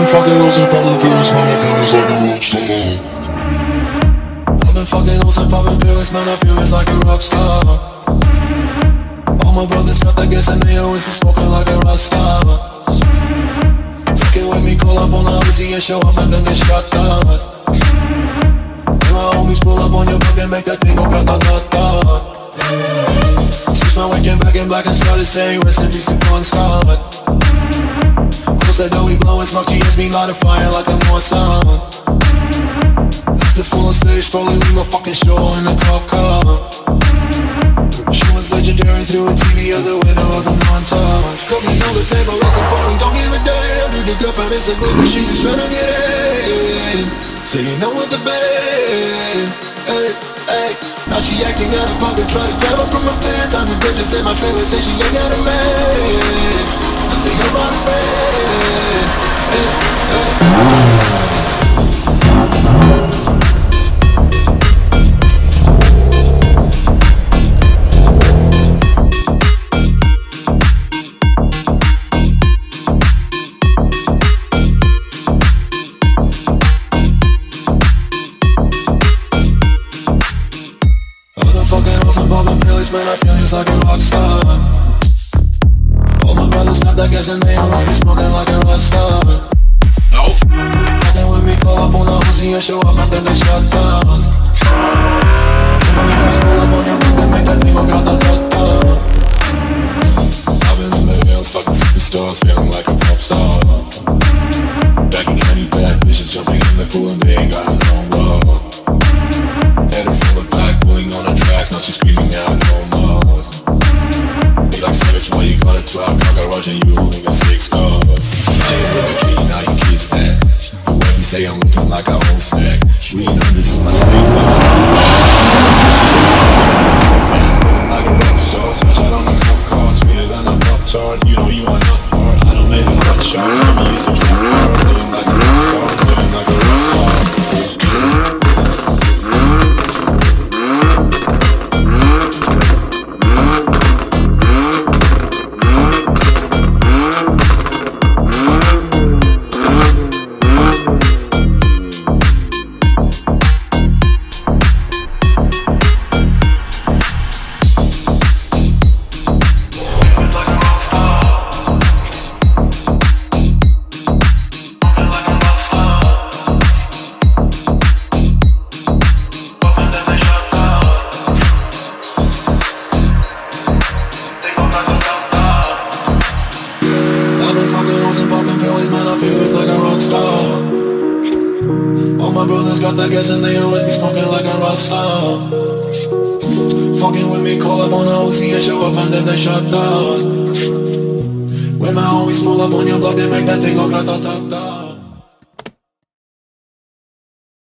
Fucking losing, popping pills, man, I feel it's like a rock star. I've been fucking losing, popping pills, man, I feel it's like a rock star. All my brothers got that gas and they always be smoking like a rock star. Fucking with me, call up on the Uzi and show up and then they shot that. When my homies pull up on your block and make that thing go grata-ta-ta. Switch my weekend back in black and started saying rest in peace to Bon Scott. Said that we blowin' smoke, GS me light a fire like a Mossad. After full on stage, probably leave my fucking show in a cop car. She was legendary through a TV out the window of the montage. Cooking on the table like a party, don't give a damn. Dude, the girlfriend is a bitch, but she just tryna get in. Saying no with the band, hey, hey. Now she acting out of pocket, try to grab her from my pants. I'm in bitches in my trailer, say she ain't got a man. I think I'm out of bed, hey, hey. Man, I feel it's like a rock star. All my brothers got that gas and they always be smoking like a rock star. Nope. Fucking with me, call up on the Uzi and show up and then they shot down. When my homies pull up on your block, they make that thing go grata-ta-ta. I've been in the hills, fucking superstars, feeling like a pop star. Backing any bad bitches, jumping in the pool and they ain't got no love. Head full of black, pulling on the tracks, now she's screaming out no more. They like savage, why you got a 12 car garage and you only got 6 cars? I ain't with a key, now you kiss that. Your wife, you say I'm looking like a whole snack. Green under this is my slave car. Looking like a rock star, smash out on the cuff car, sweeter than a pop tart. You know you are not hard, I don't make a hot shot. Maybe it's a trap car, living like a rock star, living like a rock star. Got that gas and they always be smoking like a rock star. Fucking with me, call up on the Uzi and show up and then they shut down. When my homies pull up on your block, they make that thing go grata-ta-ta.